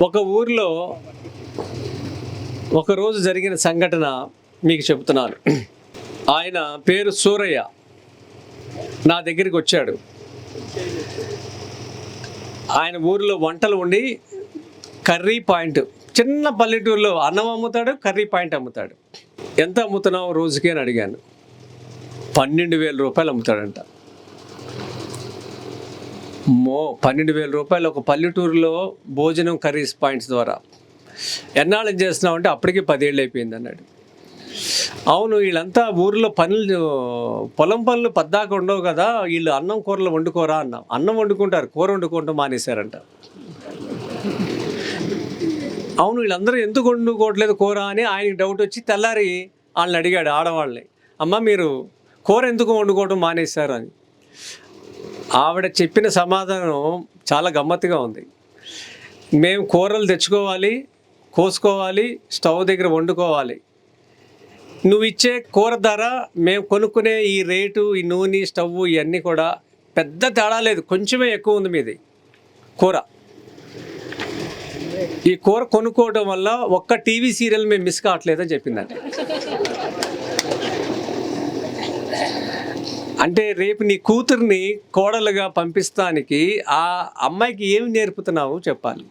ఒక ఊరిలో ఒకరోజు జరిగిన సంఘటన మీకు చెబుతున్నాను. ఆయన పేరు సూరయ్య. నా దగ్గరికి వచ్చాడు. ఆయన ఊరిలో వంటలు వండి కర్రీ పాయింట్, చిన్న పల్లెటూరులో అన్నం అమ్ముతాడు, కర్రీ పాయింట్ అమ్ముతాడు. ఎంత అమ్ముతున్నావు రోజుకి అని అడిగాను. 12,000 రూపాయలు అమ్ముతాడంట. 12,000 రూపాయలు ఒక పల్లెటూరులో భోజనం కర్రీస్ పాయింట్స్ ద్వారా ఎన్నాళ్ళు చేస్తున్నావు అంటే అప్పటికి 10 ఏళ్ళు అయిపోయింది అన్నాడు. అవును, వీళ్ళంతా ఊరిలో పనులు, పొలం పనులు పద్దాక ఉండవు కదా, వీళ్ళు అన్నం కూరలు వండుకోరా అన్నాం. అన్నం వండుకుంటారు, కూర వండుకుంటాం మానేశారంట. అవును, వీళ్ళందరూ ఎందుకు వండుకోవట్లేదు కూర అని ఆయనకి డౌట్ వచ్చి తెల్లారి వాళ్ళని అడిగాడు, ఆడవాళ్ళని, అమ్మ మీరు కూర ఎందుకు వండుకోవడం మానేశారు అని. ఆవిడ చెప్పిన సమాధానం చాలా గమ్మత్తుగా ఉంది. మేము కూరలు తెచ్చుకోవాలి, కోసుకోవాలి, స్టవ్ దగ్గర వండుకోవాలి. నువ్వు ఇచ్చే కూర ధర, మేము కొనుక్కునే ఈ రేటు, ఈ నూనె, స్టవ్ ఇవన్నీ కూడా పెద్ద తేడా లేదు, కొంచెమే ఎక్కువ ఉంది మీది కూర. ఈ కూర కొనుక్కోవడం వల్ల ఒక్క టీవీ సీరియల్ మేము మిస్ కావట్లేదని చెప్పిందండి. అంటే రేపు నీ కూతుర్ని కోడలుగా పంపిస్తానికి ఆ అమ్మాయికి ఏమి నేర్పుతున్నావు చెప్పాలి,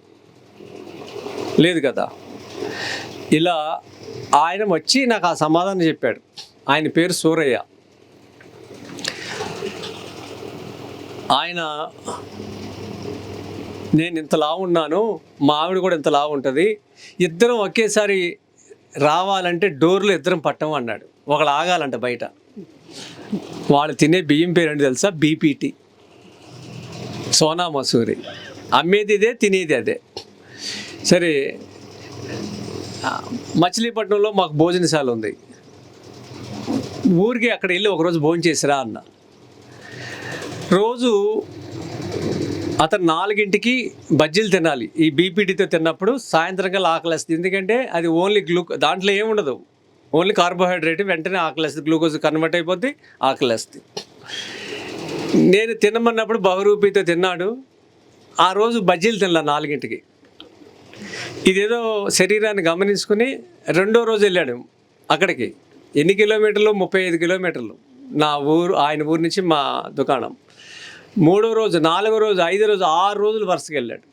లేదు కదా. ఇలా ఆయన వచ్చి నాకు ఆ సమాధానం చెప్పాడు. ఆయన పేరు సూరయ్య. ఆయన, నేను ఇంతలా ఉన్నాను, మా ఆవిడ కూడా ఇంతలా ఉంటుంది, ఇద్దరం ఒకేసారి రావాలంటే డోర్లో ఇద్దరం పట్టం అన్నాడు. ఒకళ్ళు ఆగాలంట బయట. వాళ్ళు తినే బియ్యం పేరు అంటే తెలుసా? బీపీటీ, సోనా మసూరి. అమ్మేది ఇదే, తినేది అదే. సరే, మచిలీపట్నంలో మాకు భోజనశాల ఉంది. ఊరికి అక్కడ వెళ్ళి ఒకరోజు భోజనం చేసిరా అన్న. రోజు అతను 4ంటికి బజ్జీలు తినాలి. ఈ బీపీటీతో తిన్నప్పుడు సాయంత్రం కల్లా ఆకలేస్తుంది. ఎందుకంటే అది ఓన్లీ దాంట్లో ఏముండదు, ఓన్లీ కార్బోహైడ్రేట్. వెంటనే ఆకలేస్తుంది, గ్లూకోజ్ కన్వర్ట్ అయిపోద్ది, ఆకలేస్తుంది. నేను తినమన్నప్పుడు బహురూపితో తిన్నాడు. ఆ రోజు బజ్జీలు తినలా 4ంటికి. ఇదేదో శరీరాన్ని గమనించుకుని రెండో రోజు వెళ్ళాడు అక్కడికి. ఎన్ని కిలోమీటర్లు? 35 కిలోమీటర్లు నా ఊరు, ఆయన ఊరు నుంచి మా దుకాణం. 3వ రోజు, 4వ రోజు, 5వ రోజు, 6 రోజులు వరుసగా వెళ్ళాడు.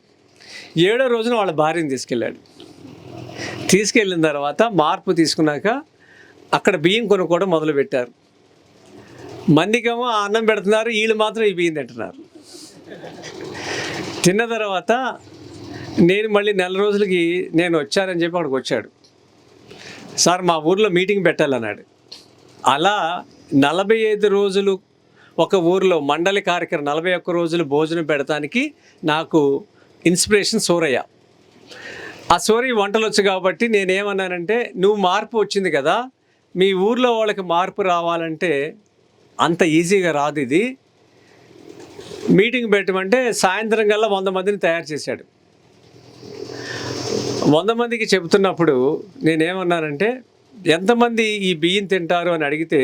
7వ రోజున వాళ్ళ భార్యని తీసుకెళ్ళాడు. తీసుకెళ్ళిన తర్వాత మార్పు తీసుకున్నాక అక్కడ బియ్యం కొనుక్కోవడం మొదలుపెట్టారు. మందికేమో ఆ అన్నం పెడుతున్నారు, వీళ్ళు మాత్రం ఈ బియ్యం తింటున్నారు. తిన్న తర్వాత నేను మళ్ళీ నెల రోజులకి నేను వచ్చానని చెప్పి అక్కడికి వచ్చాడు. సార్ మా ఊర్లో మీటింగ్ పెట్టాలన్నాడు. అలా 45 రోజులు ఒక ఊరిలో మండలి కార్యక్రమం, 41 రోజులు భోజనం పెడతానికి నాకు ఇన్స్పిరేషన్ సూరయ్య. ఆ సూరయ్య వంటలు వచ్చు కాబట్టి నేనేమన్నానంటే, నువ్వు మార్పు వచ్చింది కదా, మీ ఊర్లో వాళ్ళకి మార్పు రావాలంటే అంత ఈజీగా రాదు, ఇది మీటింగ్ పెట్టమంటే సాయంత్రం కల్లా 100 మందిని తయారు చేశాడు. 100 మందికి చెబుతున్నప్పుడు నేనేమన్నానంటే, ఎంతమంది ఈ బియ్యం తింటారు అని అడిగితే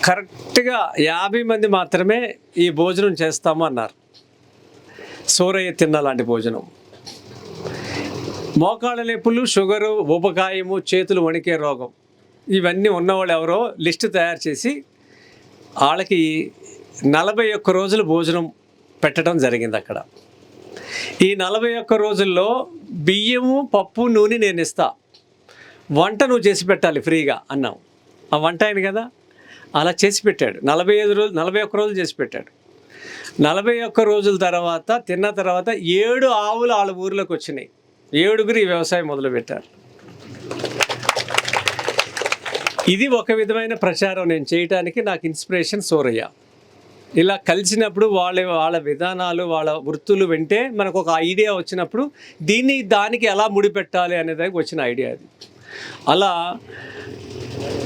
కరెక్ట్గా 50 మంది మాత్రమే ఈ భోజనం చేస్తాము అన్నారు. సూరయ్య తిన్నలాంటి భోజనం. మోకాళ్ళ నొప్పులు, షుగరు, ఊబకాయము, చేతులు వణికే రోగం, ఇవన్నీ ఉన్నవాళ్ళు ఎవరో లిస్టు తయారు చేసి వాళ్ళకి 41 రోజులు భోజనం పెట్టడం జరిగింది అక్కడ. ఈ 41 రోజుల్లో బియ్యము, పప్పు, నూనె నేను ఇస్తా, వంట నువ్వు చేసి పెట్టాలి ఫ్రీగా అన్నాం. ఆ వంట ఆయన కదా, అలా చేసి పెట్టాడు. 41 రోజులు చేసి పెట్టాడు. 41 రోజుల తర్వాత తిన్న తర్వాత 7 ఆవులు వాళ్ళ ఊరిలోకి వచ్చినాయి. 7గురు ఈ వ్యవసాయం మొదలుపెట్టారు. ఇది ఒక విధమైన ప్రచారం నేను చేయటానికి నాకు ఇన్స్పిరేషన్ సూరయ్య. ఇలా కలిసినప్పుడు వాళ్ళ విధానాలు, వాళ్ళ వృత్తులు వింటే మనకు ఒక ఐడియా వచ్చినప్పుడు దానికి ఎలా ముడిపెట్టాలి అనేది వచ్చిన ఐడియా అది. అలా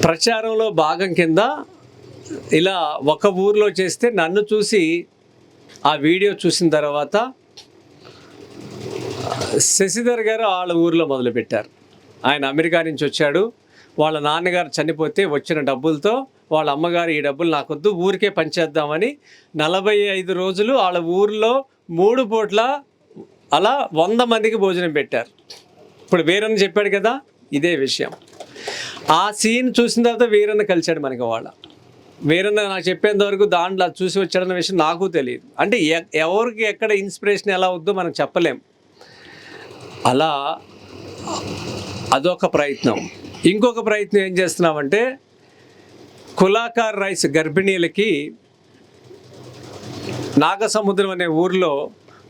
ప్రచారంలో భాగం కింద ఇలా ఒక ఊరిలో చేస్తే నన్ను చూసి ఆ వీడియో చూసిన తర్వాత శశిధర్ గారు వాళ్ళ ఊరిలో మొదలుపెట్టారు. ఆయన అమెరికా నుంచి వచ్చాడు. వాళ్ళ నాన్నగారు చనిపోతే వచ్చిన డబ్బులతో వాళ్ళ అమ్మగారు ఈ డబ్బులు నాకొద్దు, ఊరికే పనిచేద్దామని 45 రోజులు వాళ్ళ ఊరిలో 3 పూట్ల అలా 100 మందికి భోజనం పెట్టారు. ఇప్పుడు వీరన్న చెప్పాడు కదా, ఇదే విషయం. ఆ సీన్ చూసిన తర్వాత వీరన్న కలిశాడు మనకి వాళ్ళ. వీరన్న నాకు చెప్పేంత వరకు దాంట్లో చూసి వచ్చాడన్న విషయం నాకు తెలియదు. అంటే ఎవరికి ఎక్కడ ఇన్స్పిరేషన్ ఎలా వద్దో మనం చెప్పలేం. అలా అదొక ప్రయత్నం. ఇంకొక ప్రయత్నం ఏం చేస్తున్నామంటే, కులాకార్ రైస్ గర్భిణీలకి నాగసముద్రం అనే ఊరిలో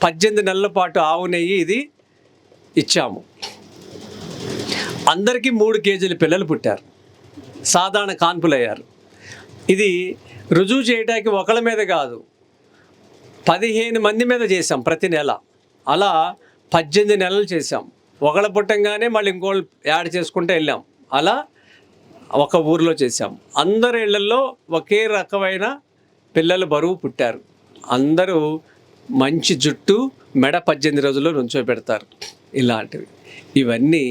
18 నెలల పాటు ఆవు నెయ్యి ఇది ఇచ్చాము. అందరికీ 3 కేజీల పిల్లలు పుట్టారు, సాధారణ కాన్పులు అయ్యారు. ఇది రుజువు చేయడానికి ఒకళ్ళ మీద కాదు, 15 మంది మీద చేసాం ప్రతి నెల. అలా 18 నెలలు చేసాం. ఒకళ్ళ పుట్టంగానే మళ్ళీ ఇంకోళ్ళు యాడ్ చేసుకుంటూ వెళ్ళాం. అలా ఒక ఊరిలో చేసాం. అందరి ఇళ్లలో ఒకే రకమైన పిల్లలు బరువు పుట్టారు. అందరూ మంచి జుట్టు, మెడ 18 రోజుల్లో నుంచోబెడతారు. ఇలాంటివి ఇవన్నీ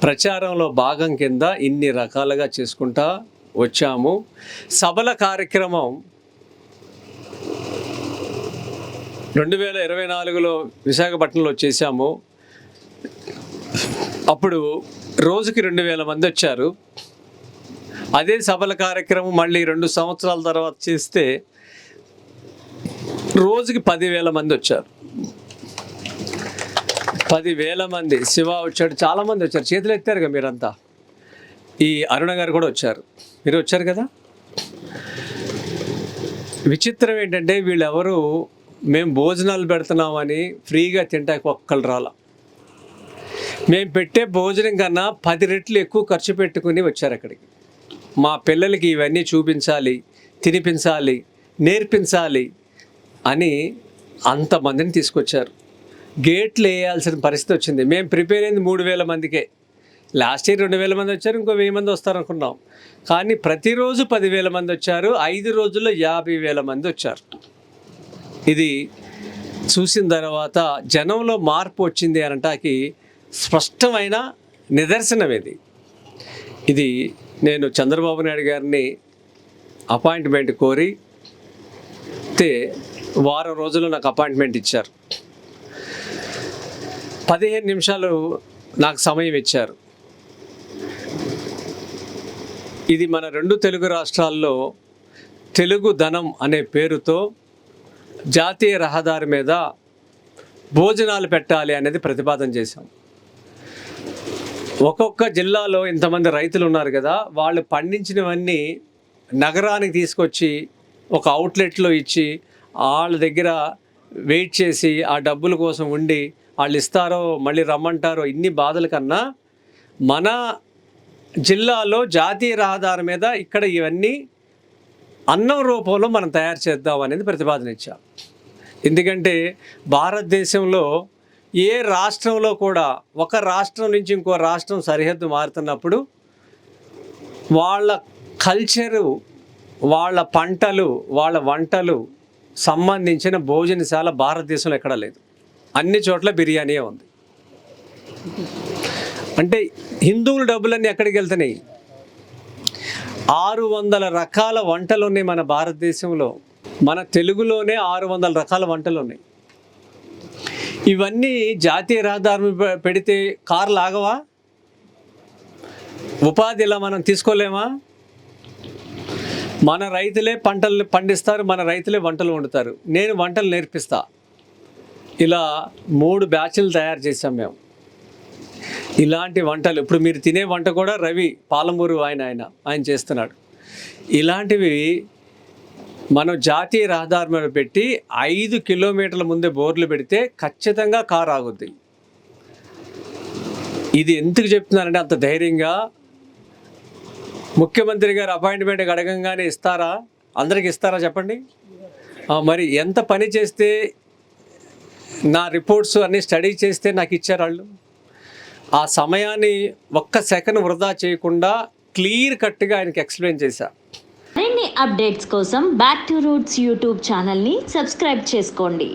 ప్రచారంలో భాగం కింద ఇన్ని రకాలుగా చేసుకుంటా వచ్చాము. సభల కార్యక్రమం 2024లో విశాఖపట్నంలో చేశాము. అప్పుడు రోజుకి 2000 మంది వచ్చారు. అదే సభల కార్యక్రమం మళ్ళీ 2 సంవత్సరాల తర్వాత చేస్తే రోజుకి 10,000 మంది వచ్చారు. 10,000 మంది. శివ వచ్చాడు, చాలామంది వచ్చారు. చేతులు ఎత్తారుగా మీరంతా. ఈ అరుణ గారు కూడా వచ్చారు. మీరు వచ్చారు కదా. విచిత్రం ఏంటంటే, వీళ్ళెవరు మేము భోజనాలు పెడుతున్నామని ఫ్రీగా తింటానికి ఒక్కళ్ళు రాల. మేము పెట్టే భోజనం కన్నా 10 రెట్లు ఎక్కువ ఖర్చు పెట్టుకుని వచ్చారు అక్కడికి. మా పిల్లలకి ఇవన్నీ చూపించాలి, తినిపించాలి, నేర్పించాలి అని అంతమందిని తీసుకొచ్చారు. గేట్లు వేయాల్సిన పరిస్థితి వచ్చింది. మేము ప్రిపేర్ అయింది 3,000 మందికే. లాస్ట్ ఇయర్ 2,000 మంది వచ్చారు, ఇంకో 1,000 మంది వస్తారనుకున్నాం. కానీ ప్రతిరోజు 10,000 మంది వచ్చారు. 5 రోజుల్లో 50,000 మంది వచ్చారు. ఇది చూసిన తర్వాత జనంలో మార్పు వచ్చింది అనటానికి స్పష్టమైన నిదర్శనం ఇది. ఇది నేను చంద్రబాబు నాయుడు గారిని అపాయింట్మెంట్ కోరి వారం రోజుల్లో నాకు అపాయింట్మెంట్ ఇచ్చారు. 15 నిమిషాలు నాకు సమయం ఇచ్చారు. ఇది మన 2 తెలుగు రాష్ట్రాల్లో తెలుగు ధనం అనే పేరుతో జాతీయ రహదారి మీద భోజనాలు పెట్టాలి అనేది ప్రతిపాదన చేశాం. ఒక్కొక్క జిల్లాలో ఇంతమంది రైతులు ఉన్నారు కదా, వాళ్ళు పండించినవన్నీ నగరానికి తీసుకొచ్చి ఒక అవుట్లెట్లో ఇచ్చి వాళ్ళ దగ్గర వెయిట్ చేసి ఆ డబ్బుల కోసం ఉండి వాళ్ళు ఇస్తారో మళ్ళీ రమ్మంటారో ఇన్ని బాధల కన్నా మన జిల్లాలో జాతీయ రహదారి మీద ఇక్కడ ఇవన్నీ అన్నం రూపంలో మనం తయారు చేద్దాం అనేది ప్రతిపాదన ఇచ్చాం. ఎందుకంటే భారతదేశంలో ఏ రాష్ట్రంలో కూడా ఒక రాష్ట్రం నుంచి ఇంకో రాష్ట్రం సరిహద్దు మారుతున్నప్పుడు వాళ్ళ కల్చరు, వాళ్ళ పంటలు, వాళ్ళ వంటలు సంబంధించిన భోజనశాల భారతదేశంలో ఎక్కడా లేదు. అన్ని చోట్ల బిర్యానీయే ఉంది. అంటే హిందువుల డబ్బులన్నీ ఎక్కడికి వెళ్తున్నాయి? 600 రకాల వంటలు ఉన్నాయి మన భారతదేశంలో. మన తెలుగులోనే 600 రకాల వంటలు ఉన్నాయి. ఇవన్నీ జాతీయ రహదారి పెడితే కార్లు ఆగవా? ఉపాధి ఇలా మనం తీసుకోలేమా? మన రైతులే పంటలు పండిస్తారు, మన రైతులే వంటలు వండుతారు. నేను వంటలు నేర్పిస్తా. ఇలా 3 బ్యాచ్లు తయారు చేసాం మేము. ఇలాంటి వంటలు ఇప్పుడు మీరు తినే వంట కూడా రవి పాలమూరు ఆయన చేస్తున్నాడు. ఇలాంటివి మనం జాతీయ రహదారి మీద పెట్టి 5 కిలోమీటర్ల ముందే బోర్లు పెడితే ఖచ్చితంగా కారు ఆగుద్ది. ఇది ఎందుకు చెప్తున్నానంటే, అంత ధైర్యంగా ముఖ్యమంత్రి గారు అపాయింట్మెంట్ అడగంగానే ఇస్తారా? అందరికి ఇస్తారా చెప్పండి? మరి ఎంత పని చేస్తే, నా రిపోర్ట్స్ అన్నీ స్టడీ చేస్తే నాకు ఇచ్చారు వాళ్ళు. ఆ సమయాన్ని ఒక్క సెకండ్ వృధా చేయకుండా క్లియర్ కట్గా ఆయనకి ఎక్స్ప్లెయిన్ చేశా. మరిన్ని అప్డేట్స్ కోసం బ్యాక్ టు రూట్స్ యూట్యూబ్ ఛానల్ని సబ్స్క్రైబ్ చేసుకోండి.